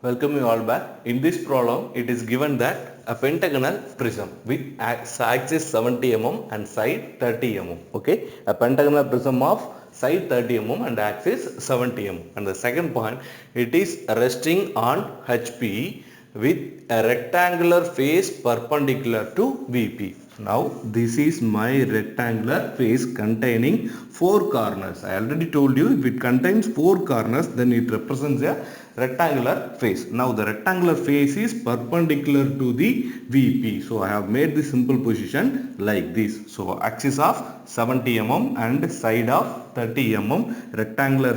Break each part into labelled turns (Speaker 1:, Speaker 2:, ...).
Speaker 1: Welcome you all back. In this problem, it is given that a pentagonal prism with axis 70 mm and side 30 mm. Okay, a pentagonal prism of side 30 mm and axis 70 mm. And the second point, it is resting on HP with a rectangular face perpendicular to VP. Now this is my rectangular face containing four corners. I already told you if it contains four corners, then it represents a rectangular face. Now the rectangular face is perpendicular to the VP. So I have made the simple position like this. So axis of 70 mm and side of 30 mm, rectangular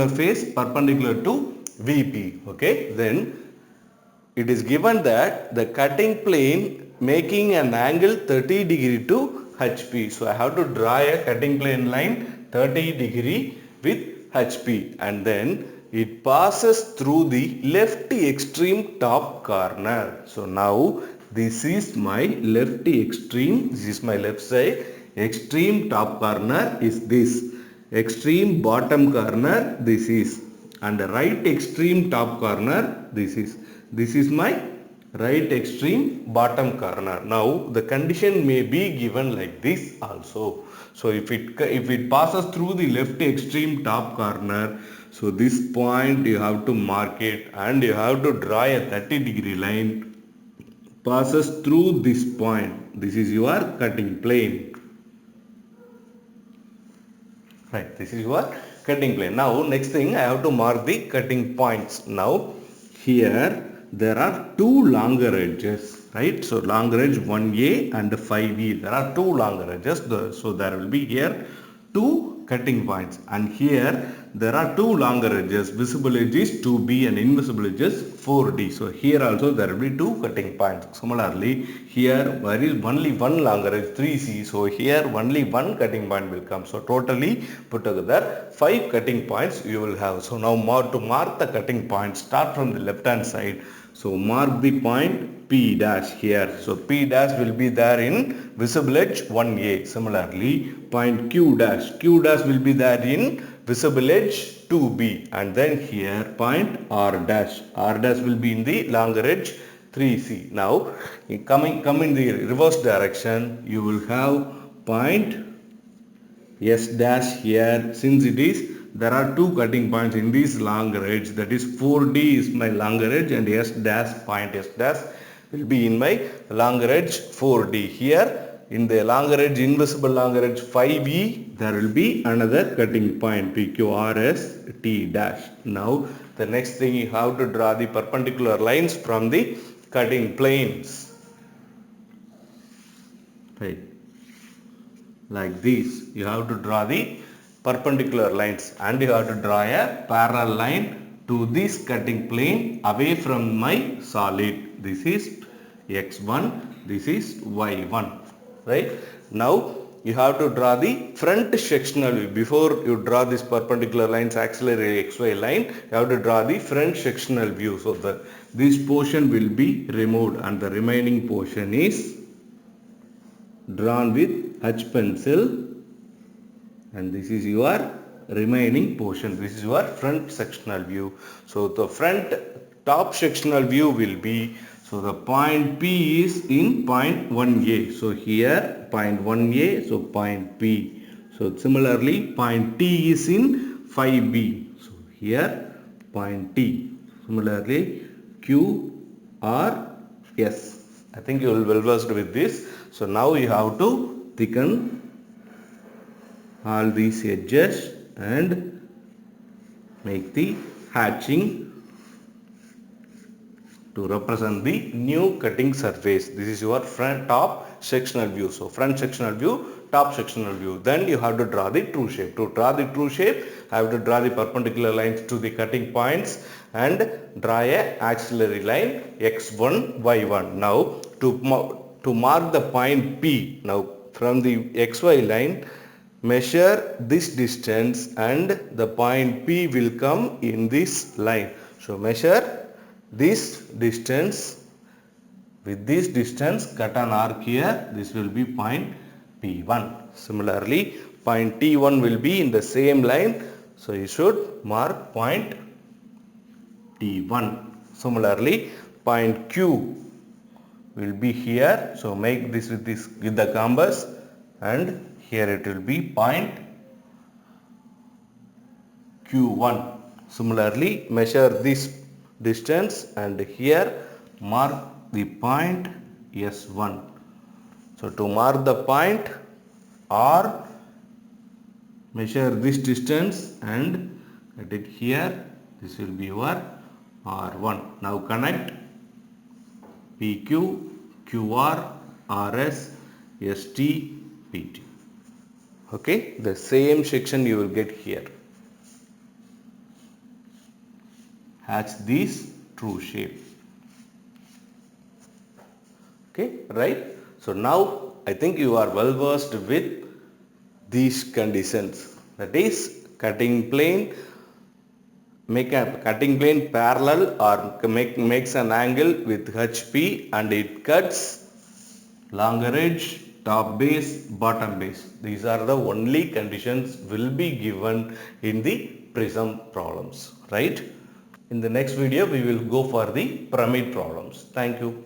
Speaker 1: face perpendicular to VP. Okay, then it is given that the cutting plane making an angle 30 degree to HP. So I have to draw a cutting plane line 30 degree with HP, and then it passes through the left extreme top corner. So now this is my left extreme, this is my left side, extreme top corner is this, extreme bottom corner this is, and the right extreme top corner this is my right extreme bottom corner. Now the condition may be given like this also. So if it passes through the left extreme top corner, so this point you have to mark it and you have to draw a 30 degree line passes through this point. This is your cutting plane. Right, this is your cutting plane. Now next thing, I have to mark the cutting points. Now here there are two longer edges, right? So longer edge 1A and 5E. There are two longer edges. So there will be here two cutting points, and here there are two longer edges. Visible edge is 2B and invisible edge is 4D. So here also there will be two cutting points. Similarly, here there is only one longer edge 3C. So here only one cutting point will come. So totally put together 5 cutting points you will have. So now to mark the cutting points, start from the left hand side. So mark the point P dash here. So P dash will be there in visible edge 1A. Similarly, point Q dash will be there in visible edge 2B. And then here point R dash will be in the longer edge 3C. Now come in the reverse direction, you will have point S dash here. Since there are two cutting points in this longer edge, that is 4D is my longer edge and S dash will be in my longer edge 4D. Here in the longer edge, invisible longer edge 5E, there will be another cutting point PQRS T dash. Now the next thing, you have to draw the perpendicular lines from the cutting planes. Right. Like this, you have to draw the perpendicular lines and you have to draw a parallel line to this cutting plane away from my solid. This is X1, this is Y1, right? Now you have to draw the front sectional view. Before you draw this perpendicular lines, auxiliary XY line, you have to draw the front sectional view. So this portion will be removed and the remaining portion is drawn with H pencil, and this is your remaining portion. This is your front sectional view. So the front top sectional view will be, so the point P is in point 1A. So here point 1A, so point P. So similarly point T is in 5B. So here point T. Similarly Q R S. I think you will well versed with this. So now you have to thicken all these edges and make the hatching to represent the new cutting surface. This is your front top sectional view. So front sectional view, top sectional view. Then you have to draw the true shape. To draw the true shape, I have to draw the perpendicular lines to the cutting points and draw a auxiliary line X1, Y1. Now to mark the point P, now from the XY line, measure this distance and the point P will come in this line. So measure this distance, with this distance cut an arc here, this will be point P1. Similarly, point T1 will be in the same line, so you should mark point T1. Similarly, point Q will be here. So make this with the compass, and here it will be point Q1. Similarly, measure this distance and here mark the point S1. So to mark the point, or measure this distance and get it here. This will be your R1. Now connect PQ, QR, RS, ST, PT. Okay, the same section you will get here. Has this true shape. Okay, right? So now I think you are well versed with these conditions. That is, cutting plane, make a cutting plane parallel or makes an angle with HP and it cuts longer edge, top base, bottom base. These are the only conditions will be given in the prism problems, right? In the next video we will go for the pyramid problems. Thank you.